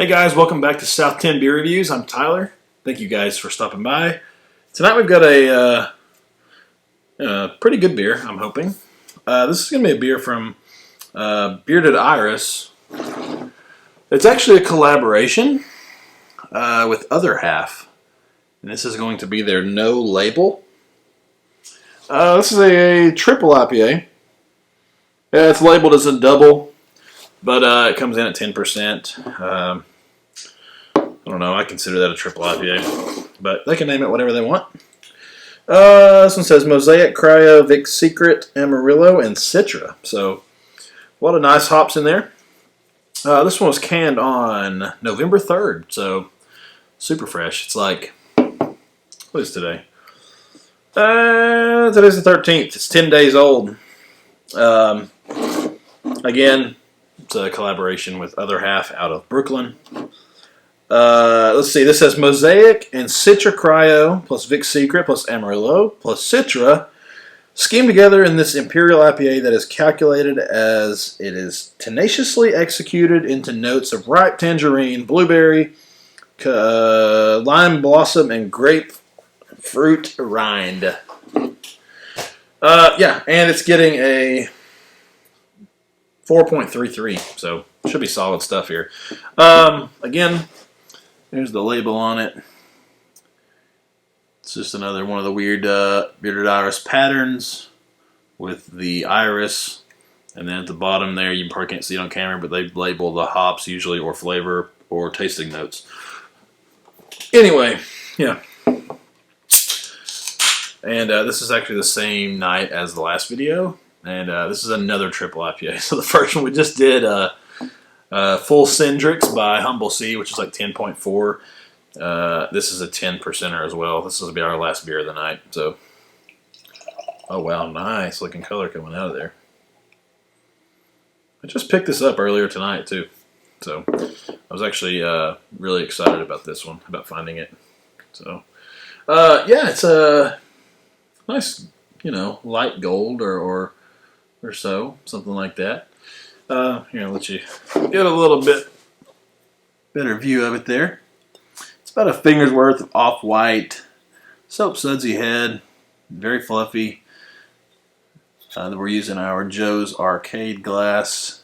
guys, welcome back to South 10 Beer Reviews. I'm Tyler. Thank you guys for stopping by. Tonight we've got a pretty good beer, I'm hoping. This is going to be a beer from Bearded Iris. It's actually a collaboration with Other Half. And this is going to be their no label. This is a triple IPA. Yeah, it's labeled as a double, but it comes in at 10%. I don't know, I consider that a triple IPA, but they can name it whatever they want. This one says Mosaic, Cryo, Vic Secret, Amarillo, and Citra. So, a lot of nice hops in there. This one was canned on November 3rd, so super fresh. It's like, what is today? Today's the 13th. It's 10 days old. Again, it's a collaboration with Other Half out of Brooklyn. Let's see, this says Mosaic and Citra Cryo plus Vic Secret plus Amarillo plus Citra schemed together in this Imperial IPA that is calculated as it is tenaciously executed into notes of ripe tangerine, blueberry, lime blossom, and grapefruit rind. Yeah, and it's getting a 4.33, so should be solid stuff here. Again, there's the label on it. It's just another one of the weird Bearded Iris patterns with the iris. And then at the bottom there, you probably can't see it on camera, but they label the hops usually, or flavor, or tasting notes. Anyway, yeah. And this is actually the same night as the last video. And this is another triple IPA. So the first one we just did... Full Cendrix by Humble Sea, which is like 10.4. This is a 10%er as well. This will be our last beer of the night. So, oh wow, nice looking color coming out of there. I just picked this up earlier tonight too. So, I was actually really excited about this one, about finding it. So, yeah, it's a nice, light gold or so, something like that. Here, I'll let you get a little bit better view of it there. It's about a finger's worth of off-white, soap sudsy head, very fluffy. We're using our Joe's Arcade glass.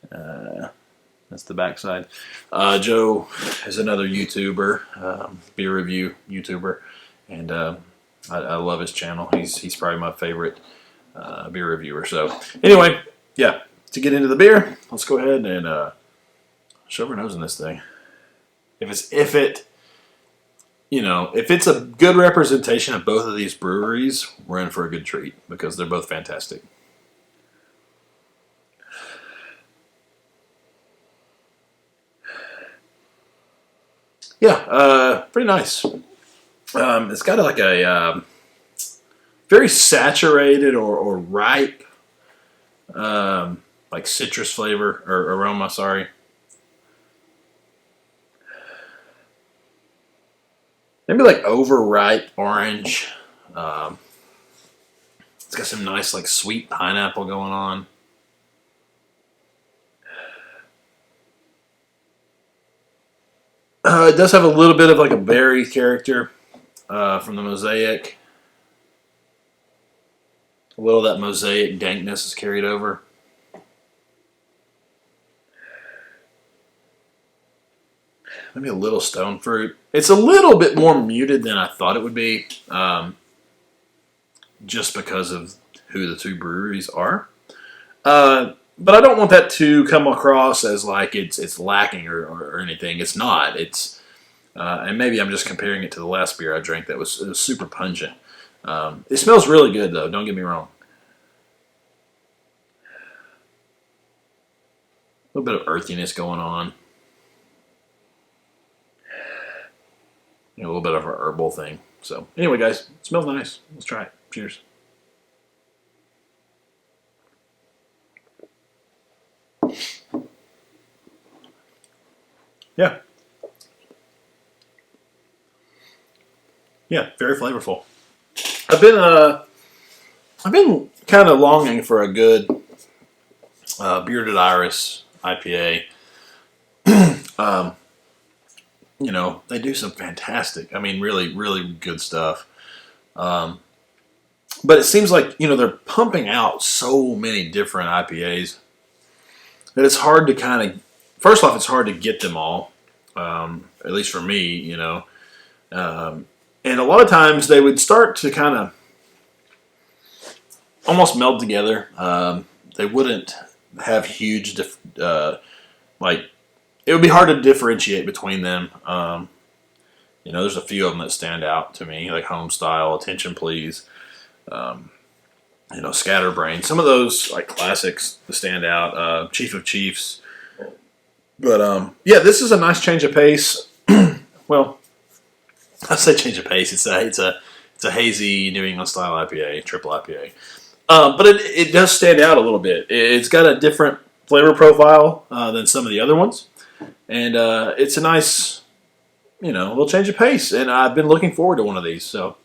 That's the backside. Joe is another YouTuber, beer review YouTuber, and I love his channel. He's probably my favorite beer reviewer. So anyway. Yeah, to get into the beer, let's go ahead and shove our nose in this thing. If it's a good representation of both of these breweries, we're in for a good treat because they're both fantastic. Yeah, pretty nice. It's got like a very saturated or ripe. Like citrus flavor or aroma, sorry. Maybe like overripe orange. It's got some nice like sweet pineapple going on. It does have a little bit of like a berry character from the Mosaic. A little of that Mosaic dankness is carried over. Maybe a little stone fruit. It's a little bit more muted than I thought it would be, just because of who the two breweries are. But I don't want that to come across as like it's lacking or anything. It's not. It's and maybe I'm just comparing it to the last beer I drank that was super pungent. It smells really good, though. Don't get me wrong. A little bit of earthiness going on. A little bit of an herbal thing. So, anyway, guys, it smells nice. Let's try it. Cheers. Yeah. Yeah, very flavorful. I've been kind of longing for a good Bearded Iris IPA. um, they do some fantastic, I mean, really, really good stuff. Um, but it seems like, they're pumping out so many different IPAs that it's hard to first off, it's hard to get them all, at least for me. And a lot of times they would start to kind of almost meld together. They wouldn't have huge, like, it would be hard to differentiate between them. There's a few of them that stand out to me, like Home Style, Attention Please, Scatterbrain. Some of those, like, classics stand out, Chief of Chiefs. But, yeah, this is a nice change of pace. Well, I say change of pace. It's a hazy New England style IPA, triple IPA. But it does stand out a little bit. It's got a different flavor profile than some of the other ones, and it's a nice, little change of pace. And I've been looking forward to one of these. So,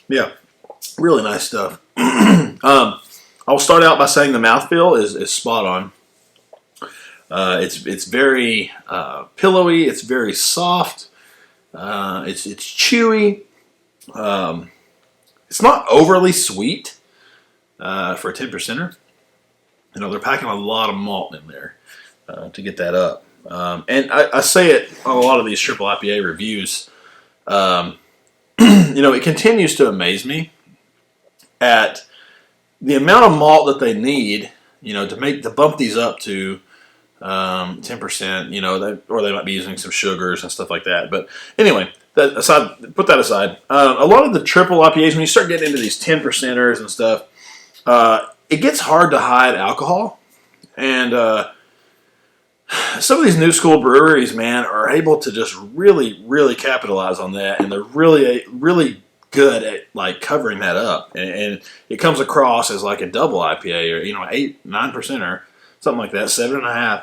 yeah, really nice stuff. I'll start out by saying the mouthfeel is spot on. It's very pillowy. It's very soft. It's chewy. It's not overly sweet for a 10%er. They're packing a lot of malt in there to get that up. And I say it on a lot of these triple IPA reviews. It continues to amaze me at the amount of malt that they need, to bump these up to 10%, or they might be using some sugars and stuff like that. But anyway, put that aside. A lot of the triple IPAs, when you start getting into these 10%ers and stuff, it gets hard to hide alcohol. And some of these new school breweries, man, are able to just really, really capitalize on that, and they're really, really good at, like, covering that up. And it comes across as like a double IPA, or 8, 9%er, something like that, 7.5.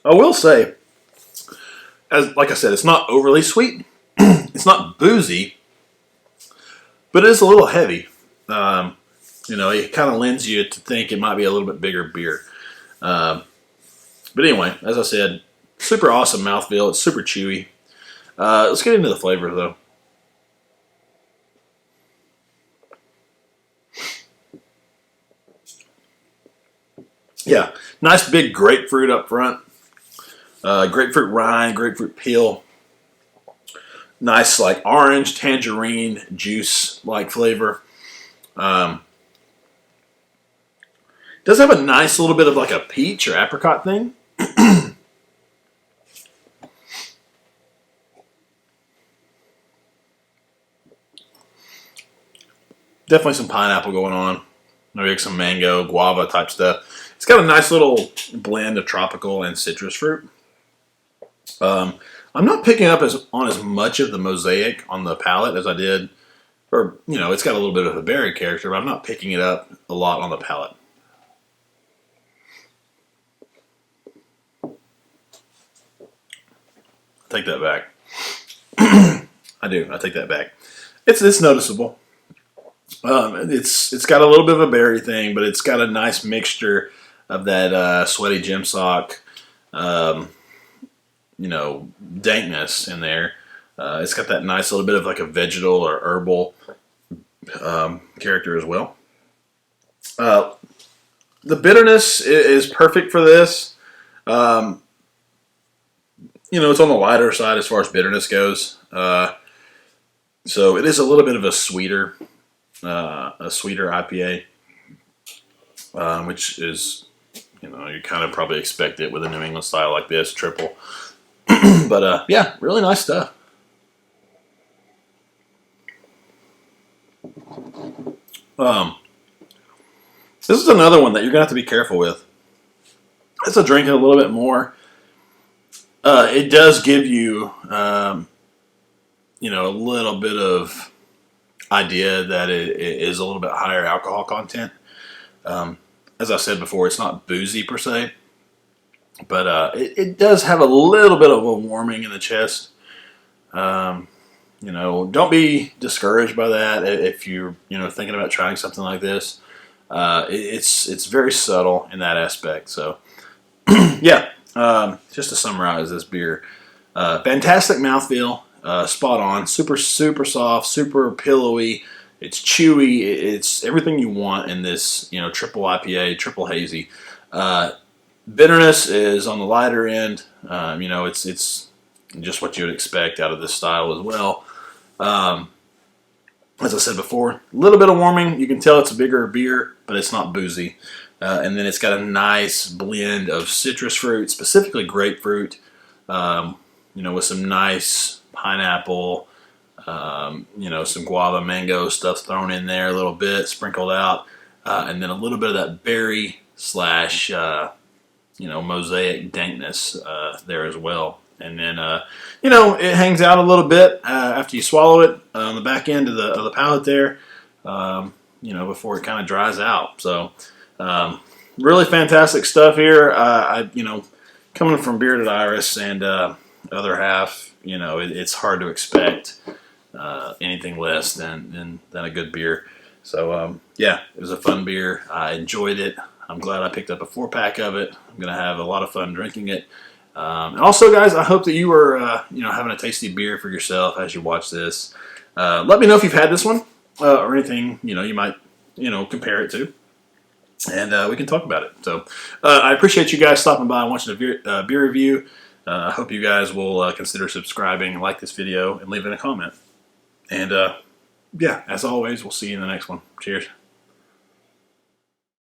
I will say, like I said, it's not overly sweet. It's not boozy, but it is a little heavy. It kind of lends you to think it might be a little bit bigger beer. But anyway, as I said, super awesome mouthfeel. It's super chewy. Let's get into the flavor, though. Yeah, nice big grapefruit up front. Grapefruit rind, grapefruit peel. Nice, like, orange, tangerine, juice-like flavor. Does have a nice little bit of, like, a peach or apricot thing. Definitely some pineapple going on. Maybe like some mango, guava type stuff. It's got a nice little blend of tropical and citrus fruit. I'm not picking up on as much of the mosaic on the palate as I did, or, it's got a little bit of a berry character, but I'm not picking it up a lot on the palate. Take that back. I do. I take that back. It's noticeable. It's got a little bit of a berry thing, but it's got a nice mixture of that sweaty gym sock, dankness in there. It's got that nice little bit of, like, a vegetal or herbal character as well. The bitterness is perfect for this. It's on the lighter side as far as bitterness goes. So it is a little bit of a sweeter IPA, which is, you kind of probably expect it with a New England style like this, triple. But, yeah, really nice stuff. This is another one that you're going to have to be careful with. As I drink it a little bit more, it does give you, a little bit of idea that it is a little bit higher alcohol content. As I said before, it's not boozy per se, but it does have a little bit of a warming in the chest. You know, don't be discouraged by that if you're thinking about trying something like this. It's very subtle in that aspect. So yeah, just to summarize this beer, fantastic mouthfeel, spot on, super soft, super pillowy. It's chewy. It's everything you want in this triple IPA, triple hazy. Bitterness is on the lighter end. It's just what you would expect out of this style as well. As I said before, a little bit of warming. You can tell it's a bigger beer, but it's not boozy. And then it's got a nice blend of citrus fruit, specifically grapefruit, with some nice pineapple, some guava, mango stuff thrown in there a little bit, sprinkled out, and then a little bit of that berry slash, mosaic dankness there as well. And then, it hangs out a little bit after you swallow it on the back end of the palate there, before it kind of dries out. So, really fantastic stuff here. Coming from Bearded Iris and other half, it's hard to expect anything less than a good beer. So, yeah, it was a fun beer. I enjoyed it. I'm glad I picked up a 4-pack of it. I'm going to have a lot of fun drinking it. And also, guys, I hope that you were, having a tasty beer for yourself as you watch this. Let me know if you've had this one or anything, you might, compare it to. And we can talk about it. So I appreciate you guys stopping by and watching a beer review. I hope you guys will consider subscribing, like this video, and leaving a comment. And, yeah, as always, we'll see you in the next one. Cheers.